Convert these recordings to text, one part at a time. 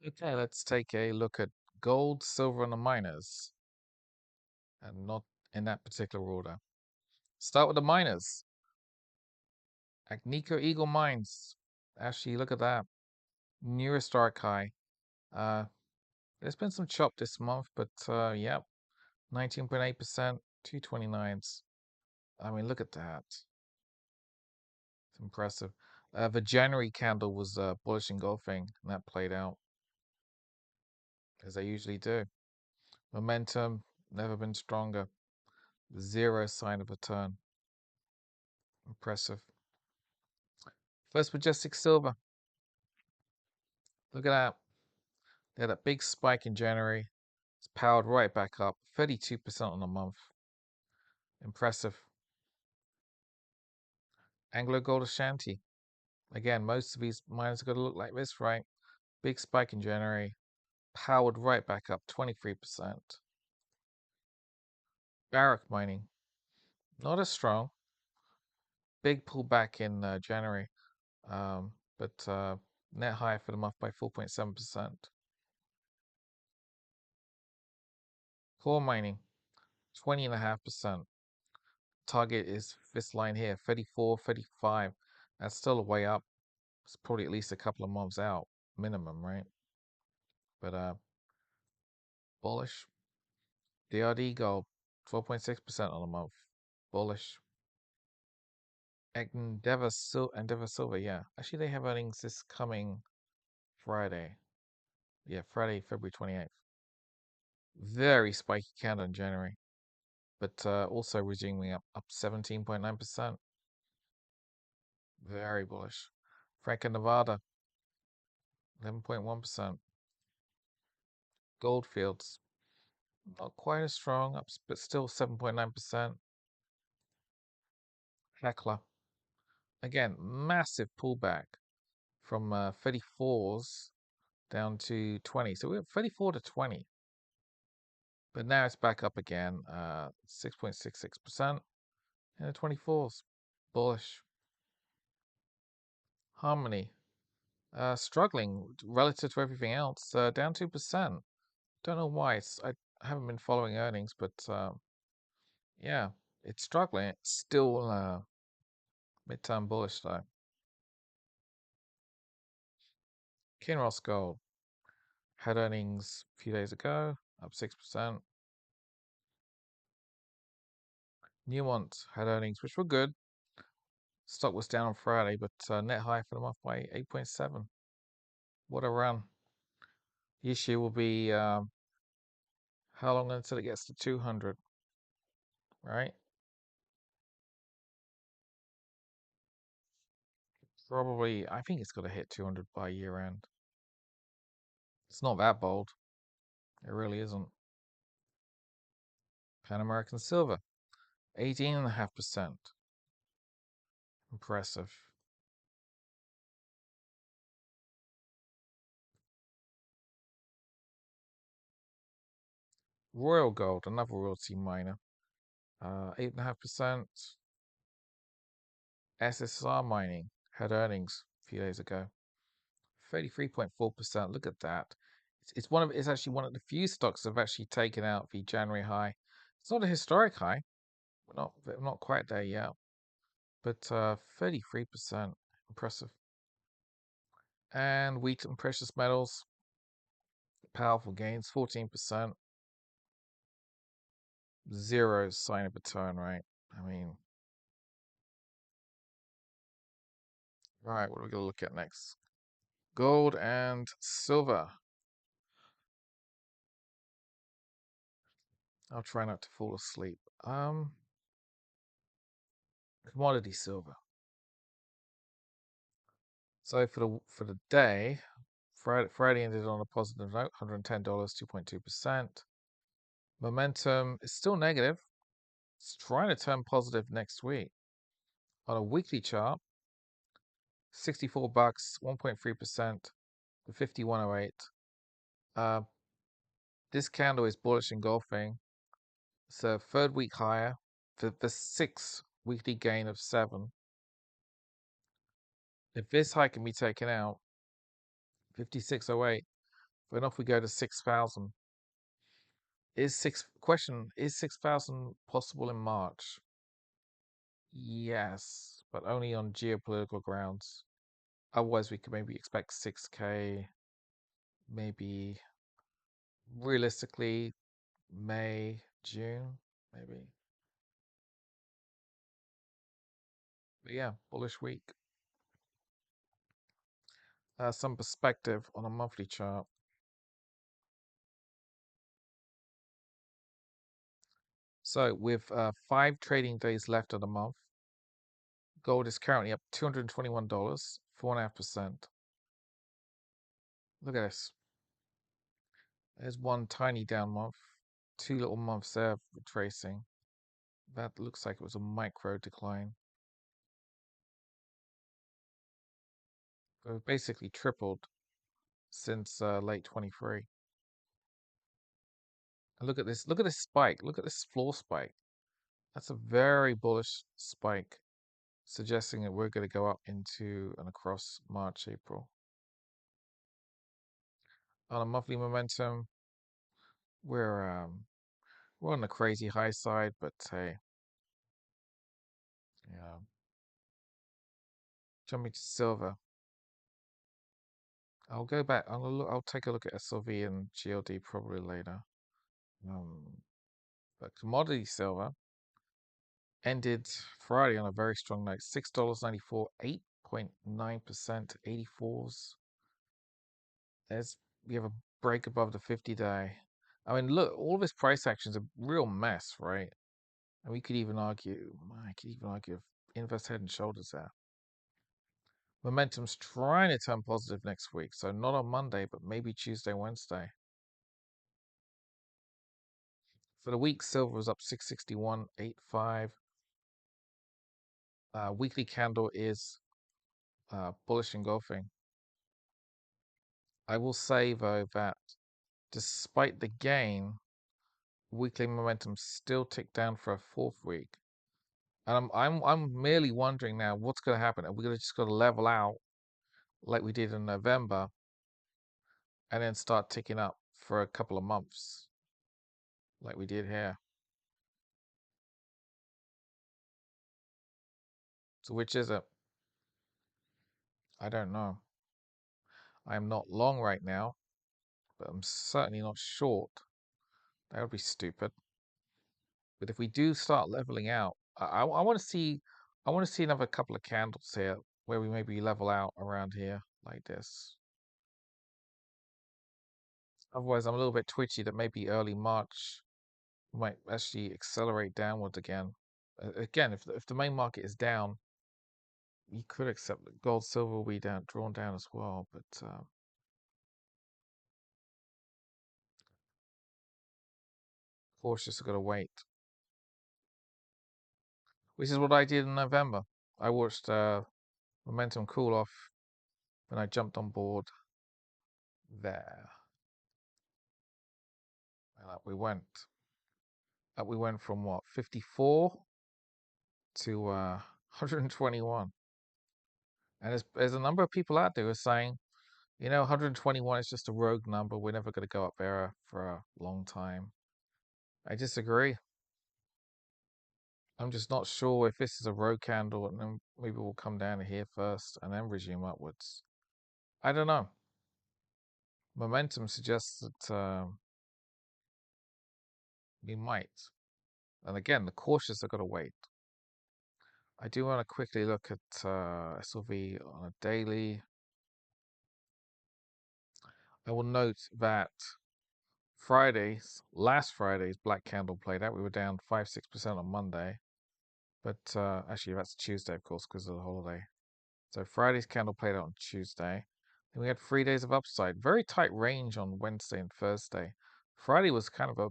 Okay, let's take a look at gold, silver, and the miners, and not in that particular order. Start with the miners. Agnico Eagle Mines. Actually, look at that. New historic high. Uh, there's been some chop this month, but yeah, 19.8%, 229s. I mean, look at that. It's impressive. The January candle was bullish engulfing, and that played out as they usually do. Momentum never been stronger. Zero sign of a turn. Impressive. First Majestic Silver. Look at that. They had a big spike in January. It's powered right back up. 32% on the month. Impressive. Anglo Gold Ashanti. Again, most of these miners are going to look like this, right? Big spike in January. Powered right back up. 23%. Barrick Mining. Not as strong. Big pullback in January. But net high for the month by 4.7%. Core Mining. 20.5%. Target is this line here, 34, 35. That's still a way up. It's probably at least a couple of months out, minimum, right? But bullish. DRD gold, 12.6% on the month. Bullish. Endeavor Silver, yeah. Actually, they have earnings this coming Friday. Yeah, Friday, February 28th. Very spiky candle in January, but also resuming up 17.9%. Very bullish. Franco Nevada, 11.1%. Goldfields, not quite as strong, but still 7.9%. Heckler, again, massive pullback from 34s down to 20. So we have 34 to 20. But now it's back up again, 6.66%. And the 24s, bullish. Harmony, struggling relative to everything else, down 2%. Don't know why. I haven't been following earnings, but yeah, it's struggling. It's still midterm bullish though. Kinross Gold had earnings a few days ago, up 6%. Newmont had earnings which were good. Stock was down on Friday, but net high for the month by 8.7. What a run. The issue will be how long until it gets to 200, right? Probably, I think it's got to hit 200 by year end. It's not that bold. It really isn't. Pan American Silver, 18.5%. Impressive. Royal Gold, another royalty miner, 8.5%. SSR Mining had earnings a few days ago, 33.4%. Look at that. It's actually one of the few stocks that have actually taken out the January high. It's not a historic high. We're not quite there yet, but 33%. Impressive. And wheat and precious metals, powerful gains, 14%. Zero sign of a turn, right? I mean, right, what are we going to look at next? Gold and silver. I'll try not to fall asleep. Commodity silver. So for the day, Friday ended on a positive note, $110, 2.2%. Momentum is still negative. It's trying to turn positive next week. On a weekly chart, 64 bucks, 1.3% to 51.08. Uh, this candle is bullish engulfing. It's a third week higher for the 6 weekly gain of 7. If this high can be taken out, 56.08, But if we go to 6,000, is 6,000 possible in March? Yes, but only on geopolitical grounds. Otherwise, we could maybe expect 6K, maybe realistically May, June, maybe. But yeah, bullish week. Some perspective on a monthly chart. So with 5 trading days left of the month, gold is currently up $221, 4.5%. Look at this. There's one tiny down month, 2 little months there retracing. That looks like it was a micro decline. We've basically tripled since late 23. And look at this. Look at this spike. Look at this floor spike. That's a very bullish spike, suggesting that we're going to go up into and across March, April. On a monthly momentum, we're we're on the crazy high side, but hey, yeah. Jumping to silver. I'll go back. I'll take a look at SLV and GLD probably later. Um, but commodity silver ended Friday on a very strong note. $6.94, 8.9%, 84s. There's we have a break above the 50-day. I mean, look, all this price action is a real mess, right? And we could even argue, I could even argue if invest head and shoulders there. Momentum's trying to turn positive next week, so not on Monday, but maybe Tuesday, Wednesday. For the week, silver was up 661.85. Weekly candle is bullish engulfing. I will say though that despite the gain, weekly momentum still ticked down for a fourth week. And I'm merely wondering now what's going to happen. Are we going to just going to level out like we did in November, and then start ticking up for a couple of months, like we did here? So which is it? I don't know. I am not long right now, but I'm certainly not short. That would be stupid. But if we do start leveling out, I want to see, I want to see another couple of candles here where we maybe level out around here like this. Otherwise, I'm a little bit twitchy that maybe early March might actually accelerate downwards again. Again, if the main market is down, you could accept that gold, silver will be down, drawn down as well. But cautious, got to wait. Which is what I did in November. I watched momentum cool off when I jumped on board there, and up we went. Up we went from what 54 to 121. And there's a number of people out there who are saying, 121 is just a rogue number. We're never going to go up there for a long time. I disagree. I'm just not sure if this is a rogue candle and then maybe we'll come down here first and then resume upwards. I don't know. Momentum suggests that we might. And again, the cautious are going to wait. I do want to quickly look at SLV on a daily. I will note that last Friday's black candle played out. We were down 5-6% on Monday. But actually, that's Tuesday, of course, because of the holiday. So Friday's candle played out on Tuesday. Then we had 3 days of upside. Very tight range on Wednesday and Thursday. Friday was kind of a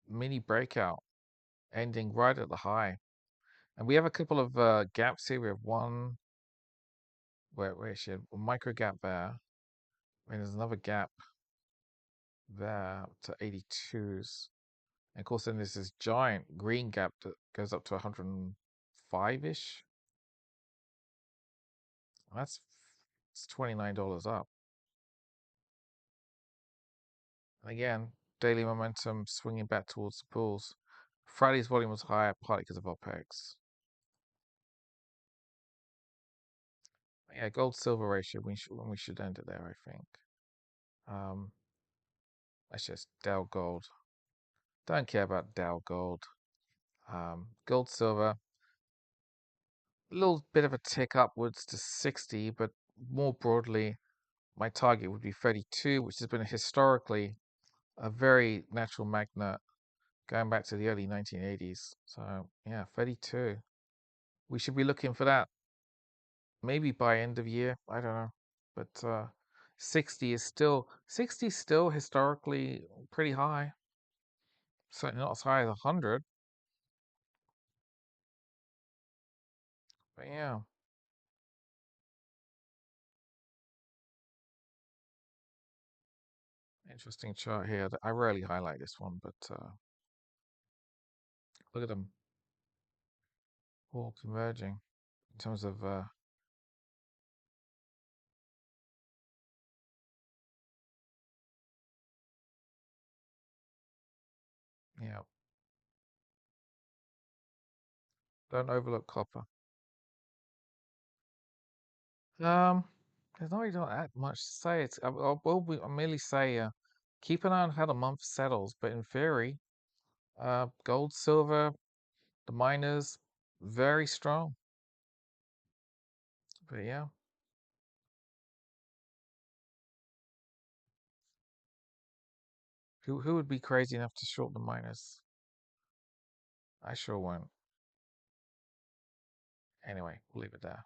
mini breakout, ending right at the high. And we have a couple of gaps here. We have one where she had a micro gap there. And there's another gap there to 82s. And of course, then there's this giant green gap that goes up to 105-ish. That's it's $29 up. And again, daily momentum swinging back towards the bulls. Friday's volume was higher, partly because of OPEX. Yeah, gold silver ratio. We should end it there, I think. Um, let's just Dow gold. Don't care about Dow gold. Gold silver. A little bit of a tick upwards to 60, but more broadly, my target would be 32, which has been historically a very natural magnet going back to the early 1980s. So yeah, 32. We should be looking for that maybe by end of year. I don't know, but 60 is still historically pretty high. Certainly not as high as 100, but yeah, interesting chart here. I rarely highlight this one, but look at them all converging in terms of yeah. Don't overlook copper. Um, there's not really not that much to say. I'll merely say keep an eye on how the month settles, but in theory, gold, silver, the miners, very strong. But yeah, who would be crazy enough to short the miners? I sure won't. Anyway, we'll leave it there.